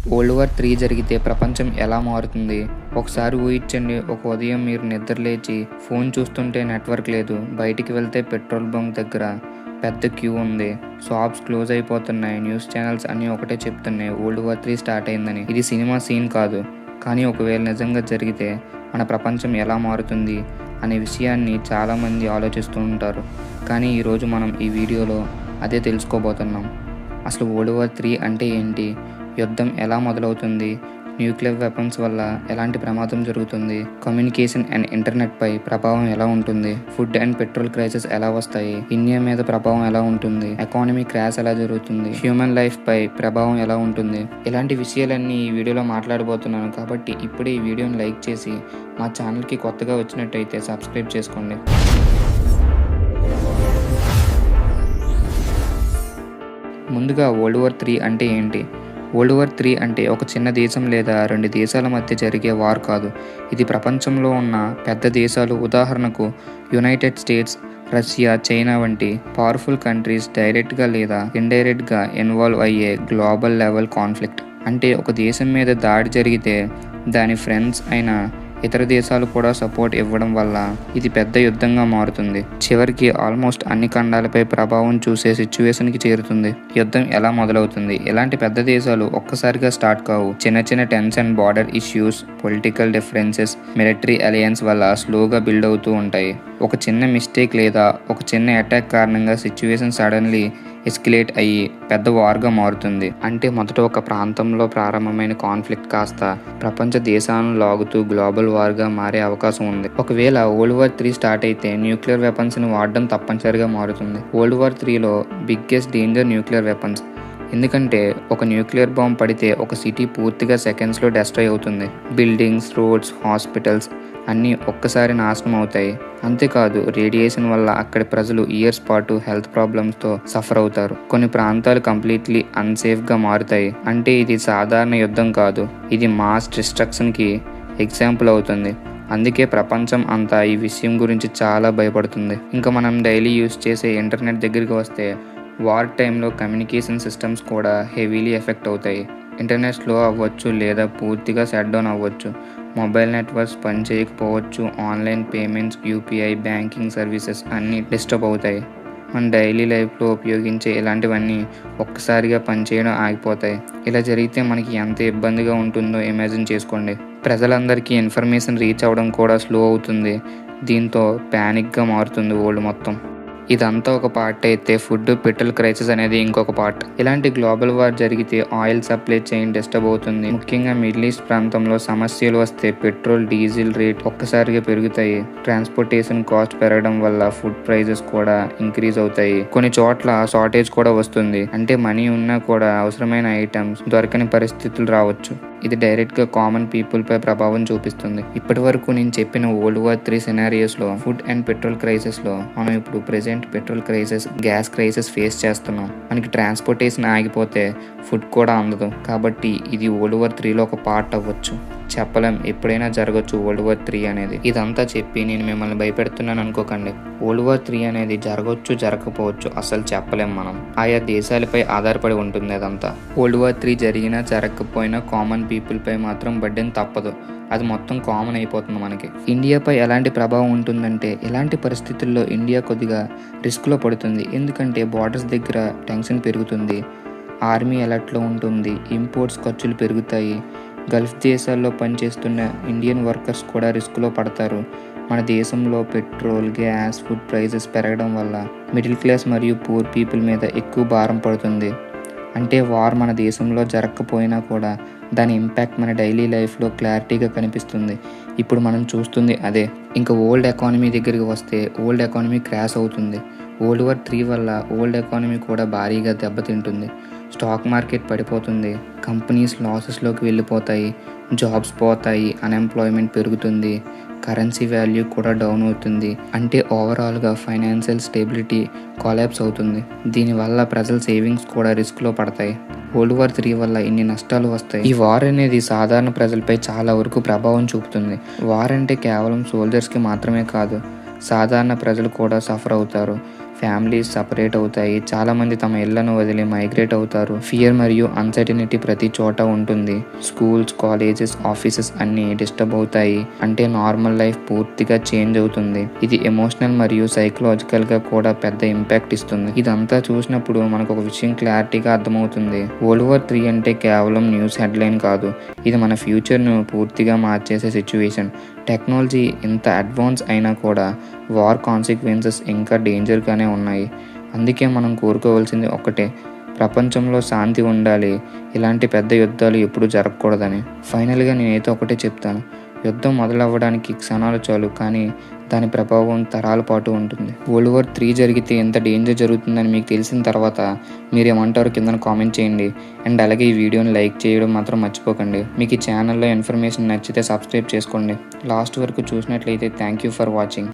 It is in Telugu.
వరల్డ్ వార్ 3 జరిగితే ప్రపంచం ఎలా మారుతుంది? ఒకసారి ఊహించండి, ఒక ఉదయం మీరు నిద్రలేచి ఫోన్ చూస్తుంటే నెట్వర్క్ లేదు. బయటికి వెళ్తే పెట్రోల్ బంక్ దగ్గర పెద్ద క్యూ ఉంది. షాప్స్ క్లోజ్ అయిపోతున్నాయి. న్యూస్ ఛానల్స్ అన్నీ ఒకటే చెప్తున్నాయి, వరల్డ్ వార్ 3 స్టార్ట్ అయిందని. ఇది సినిమా సీన్ కాదు. కానీ ఒకవేళ నిజంగా జరిగితే మన ప్రపంచం ఎలా మారుతుంది అనే విషయాన్ని చాలామంది ఆలోచిస్తూ ఉంటారు. కానీ ఈరోజు మనం ఈ వీడియోలో అదే తెలుసుకోబోతున్నాం. అసలు వరల్డ్ వార్ 3 అంటే ఏంటి? యుద్ధం ఎలా మొదలవుతుంది? న్యూక్లియర్ వెపన్స్ వల్ల ఎలాంటి ప్రమాదం జరుగుతుంది? కమ్యూనికేషన్ అండ్ ఇంటర్నెట్ పై ప్రభావం ఎలా ఉంటుంది? ఫుడ్ అండ్ పెట్రోల్ క్రైసిస్ ఎలా వస్తాయి? ఇండియా మీద ప్రభావం ఎలా ఉంటుంది? ఎకానమీ క్రాష్ ఎలా జరుగుతుంది? హ్యూమన్ లైఫ్ పై ప్రభావం ఎలా ఉంటుంది? ఇలాంటి విషయాలన్నీ ఈ వీడియోలో మాట్లాడబోతున్నాను. కాబట్టి ఇప్పుడే ఈ వీడియోని లైక్ చేసి మా ఛానల్కి కొత్తగా వచ్చినట్టయితే సబ్స్క్రైబ్ చేసుకోండి. ముందుగా వరల్డ్ వార్ 3 అంటే ఏంటి? వరల్డ్ వార్ 3 అంటే ఒక చిన్న దేశం లేదా 2 దేశాల మధ్య జరిగే వార్ కాదు. ఇది ప్రపంచంలో ఉన్న పెద్ద దేశాలు, ఉదాహరణకు యునైటెడ్ స్టేట్స్, రష్యా, చైనా వంటి పవర్ఫుల్ కంట్రీస్ డైరెక్ట్గా లేదా ఇండైరెక్ట్గా ఇన్వాల్వ్ అయ్యే గ్లోబల్ లెవెల్ కాన్ఫ్లిక్ట్. అంటే ఒక దేశం మీద దాడి జరిగితే దాని ఫ్రెండ్స్ అయిన ఇతర దేశాలు కూడా సపోర్ట్ ఇవ్వడం వల్ల ఇది పెద్ద యుద్ధంగా మారుతుంది. చివరికి ఆల్మోస్ట్ అన్ని ఖండాలపై ప్రభావం చూసే సిచ్యువేషన్కి చేరుతుంది. యుద్ధం ఎలా మొదలవుతుంది? ఇలాంటి పెద్ద దేశాలు ఒక్కసారిగా స్టార్ట్ కావు. చిన్న చిన్న tension, border issues, political differences, military alliance వల్ల స్లోగా బిల్డ్ అవుతూ ఉంటాయి. ఒక చిన్న మిస్టేక్ లేదా ఒక చిన్న అటాక్ కారణంగా సిచ్యువేషన్ సడన్లీ ఎస్కలేట్ అయ్యి పెద్ద వార్గా మారుతుంది. అంటే మొదట ఒక ప్రాంతంలో ప్రారంభమైన కాన్ఫ్లిక్ట్ కాస్త ప్రపంచ దేశాలను లాగుతూ గ్లోబల్ వార్గా మారే అవకాశం ఉంది. ఒకవేళ వరల్డ్ వార్ 3 స్టార్ట్ అయితే న్యూక్లియర్ వెపన్స్ని వాడడం తప్పనిసరిగా మారుతుంది. వరల్డ్ వార్ 3లో బిగ్గెస్ట్ డేంజర్ న్యూక్లియర్ వెపన్స్. ఎందుకంటే ఒక న్యూక్లియర్ బాంబ్ పడితే ఒక సిటీ పూర్తిగా సెకండ్స్లో డెస్ట్రాయ్ అవుతుంది. బిల్డింగ్స్, రోడ్స్, హాస్పిటల్స్ అన్నీ ఒక్కసారి నాశనం అవుతాయి. అంతేకాదు, రేడియేషన్ వల్ల అక్కడి ప్రజలు ఇయర్స్ పాటు హెల్త్ ప్రాబ్లమ్స్తో సఫర్ అవుతారు. కొన్ని ప్రాంతాలు కంప్లీట్లీ అన్సేఫ్గా మారుతాయి. అంటే ఇది సాధారణ యుద్ధం కాదు, ఇది మాస్ డిస్ట్రక్షన్కి ఎగ్జాంపుల్ అవుతుంది. అందుకే ప్రపంచం అంతా ఈ విషయం గురించి చాలా భయపడుతుంది. ఇంకా మనం డైలీ యూజ్ చేసే ఇంటర్నెట్ దగ్గరికి వస్తే వార్ టైంలో కమ్యూనికేషన్ సిస్టమ్స్ కూడా హెవీలీ ఎఫెక్ట్ అవుతాయి. ఇంటర్నెట్ స్లో అవ్వచ్చు లేదా పూర్తిగా షట్ డౌన్ అవ్వచ్చు. మొబైల్ నెట్వర్క్స్ పనిచేయకపోవచ్చు. Online payments, UPI, banking services అన్నీ డిస్టర్బ్ అవుతాయి. మన డైలీ లైఫ్లో ఉపయోగించే ఇలాంటివన్నీ ఒక్కసారిగా పనిచేయడం ఆగిపోతాయి. ఇలా జరిగితే మనకి ఎంత ఇబ్బందిగా ఉంటుందో ఇమాజిన్ చేసుకోండి. ప్రజలందరికీ ఇన్ఫర్మేషన్ రీచ్ అవ్వడం కూడా స్లో అవుతుంది. దీంతో ప్యానిక్గా మారుతుంది వరల్డ్ మొత్తం. ఇదంతా ఒక పార్ట్ అయితే ఫుడ్, పెట్రోల్ క్రైసిస్ అనేది ఇంకొక పార్ట్. ఇలాంటి గ్లోబల్ వార్ జరిగితే ఆయిల్ సప్లై చైన్ డిస్టర్బ్ అవుతుంది. ముఖ్యంగా మిడిల్ ఈస్ట్ ప్రాంతంలో సమస్యలు వస్తే పెట్రోల్, డీజిల్ రేట్ ఒక్కసారిగా పెరుగుతాయి. ట్రాన్స్పోర్టేషన్ కాస్ట్ పెరగడం వల్ల ఫుడ్ ప్రైజెస్ కూడా ఇంక్రీజ్ అవుతాయి. కొన్ని చోట్ల షార్టేజ్ కూడా వస్తుంది. అంటే మనీ ఉన్నా కూడా అవసరమైన ఐటమ్స్ దొరకని పరిస్థితులు రావచ్చు. ఇది డైరెక్ట్గా కామన్ పీపుల్ పై ప్రభావం చూపిస్తుంది. ఇప్పటి వరకు నేను చెప్పిన వరల్డ్ వార్ 3 సినారియోస్లో ఫుడ్ అండ్ పెట్రోల్ క్రైసిస్లో మనం ఇప్పుడు present petrol crisis, gas crisis face చేస్తున్నాం. మనకి ట్రాన్స్పోర్టేషన్ ఆగిపోతే ఫుడ్ కూడా అందదు. కాబట్టి ఇది వరల్డ్ వార్ 3లో ఒక పార్ట్ అవ్వచ్చు. చెప్పలేం, ఎప్పుడైనా జరగచ్చు వరల్డ్ వార్ 3 అనేది. ఇదంతా చెప్పి నేను మిమ్మల్ని భయపెడుతున్నాను అనుకోకండి. వరల్డ్ వార్ 3 అనేది జరగవచ్చు, జరగకపోవచ్చు, అసలు చెప్పలేం. మనం ఆయా దేశాలపై ఆధారపడి ఉంటుంది అదంతా. వరల్డ్ వార్ 3 జరిగినా జరగకపోయినా కామన్ పీపుల్ పై మాత్రం బర్డెన్ తప్పదు. అది మొత్తం కామన్ అయిపోతుంది మనకి. ఇండియాపై ఎలాంటి ప్రభావం ఉంటుందంటే, ఇలాంటి పరిస్థితుల్లో ఇండియా కొద్దిగా రిస్క్లో పడుతుంది. ఎందుకంటే బార్డర్స్ దగ్గర టెన్షన్ పెరుగుతుంది, ఆర్మీ అలర్ట్లో ఉంటుంది, ఇంపోర్ట్స్ ఖర్చులు పెరుగుతాయి. గల్ఫ్ దేశాల్లో పనిచేస్తున్న ఇండియన్ వర్కర్స్ కూడా రిస్క్లో పడతారు. మన దేశంలో పెట్రోల్, గ్యాస్, ఫుడ్ ప్రైజెస్ పెరగడం వల్ల మిడిల్ క్లాస్ మరియు పూర్ పీపుల్ మీద ఎక్కువ భారం పడుతుంది. అంటే వార్ మన దేశంలో జరగకపోయినా కూడా దాని ఇంపాక్ట్ మన డైలీ లైఫ్లో క్లారిటీగా కనిపిస్తుంది. ఇప్పుడు మనం చూస్తుంది అదే. ఇంకా వరల్డ్ ఎకానమీ దగ్గరికి వస్తే వరల్డ్ ఎకానమీ క్రాష్ అవుతుంది. వరల్డ్ వార్ 3 వల్ల వరల్డ్ ఎకానమీ కూడా భారీగా దెబ్బతింటుంది. స్టాక్ మార్కెట్ పడిపోతుంది, కంపెనీస్ లాసెస్లోకి వెళ్ళిపోతాయి, జాబ్స్ పోతాయి, అన్ఎంప్లాయ్మెంట్ పెరుగుతుంది, కరెన్సీ వాల్యూ కూడా డౌన్ అవుతుంది. అంటే ఓవరాల్గా ఫైనాన్షియల్ స్టెబిలిటీ కొలాప్స్ అవుతుంది. దీనివల్ల ప్రజల సేవింగ్స్ కూడా రిస్క్లో పడతాయి. వరల్డ్ వార్ 3 వల్ల ఇన్ని నష్టాలు వస్తాయి. ఈ వార్ అనేది సాధారణ ప్రజలపై చాలా వరకు ప్రభావం చూపుతుంది. వార్ అంటే కేవలం సోల్జర్స్కి మాత్రమే కాదు, సాధారణ ప్రజలు కూడా సఫర్ అవుతారు. ఫ్యామిలీస్ సపరేట్ అవుతాయి, చాలామంది తమ ఇళ్లను వదిలి మైగ్రేట్ అవుతారు. ఫియర్ మరియు అన్సర్టినిటీ ప్రతి చోట ఉంటుంది. స్కూల్స్, కాలేజెస్, ఆఫీసెస్ అన్నీ డిస్టర్బ్ అవుతాయి. అంటే నార్మల్ లైఫ్ పూర్తిగా చేంజ్ అవుతుంది. ఇది ఎమోషనల్ మరియు సైకలాజికల్గా కూడా పెద్ద ఇంపాక్ట్ ఇస్తుంది. ఇదంతా చూసినప్పుడు మనకు ఒక విషయం క్లారిటీగా అర్థమవుతుంది. వరల్డ్ వార్ 3 అంటే కేవలం న్యూస్ హెడ్లైన్ కాదు, ఇది మన ఫ్యూచర్ను పూర్తిగా మార్చేసే సిచ్యువేషన్. టెక్నాలజీ ఇంత అడ్వాన్స్ అయినా కూడా వార్ కాన్సిక్వెన్సెస్ ఇంకా డేంజర్గానే ఉన్నాయి. అందుకే మనం కోరుకోవాల్సింది ఒక్కటే, ప్రపంచంలో శాంతి ఉండాలి, ఇలాంటి పెద్ద యుద్ధాలు ఎప్పుడూ జరగకూడదని. ఫైనల్గా నేనైతే ఒకటే చెప్తాను, యుద్ధం మొదలవ్వడానికి క్షణాలు చాలు, కానీ దాని ప్రభావం తరాల పాటు ఉంటుంది. వరల్డ్ వార్ 3 జరిగితే ఎంత డేంజర్ జరుగుతుందని మీకు తెలిసిన తర్వాత మీరేమంటారో కింద కామెంట్ చేయండి. అండ్ అలాగే ఈ వీడియోని లైక్ చేయడం మాత్రం మర్చిపోకండి. మీకు ఈ ఛానల్లో ఇన్ఫర్మేషన్ నచ్చితే సబ్స్క్రైబ్ చేసుకోండి. లాస్ట్ వరకు చూసినట్లయితే థ్యాంక్ యూ ఫర్ వాచింగ్.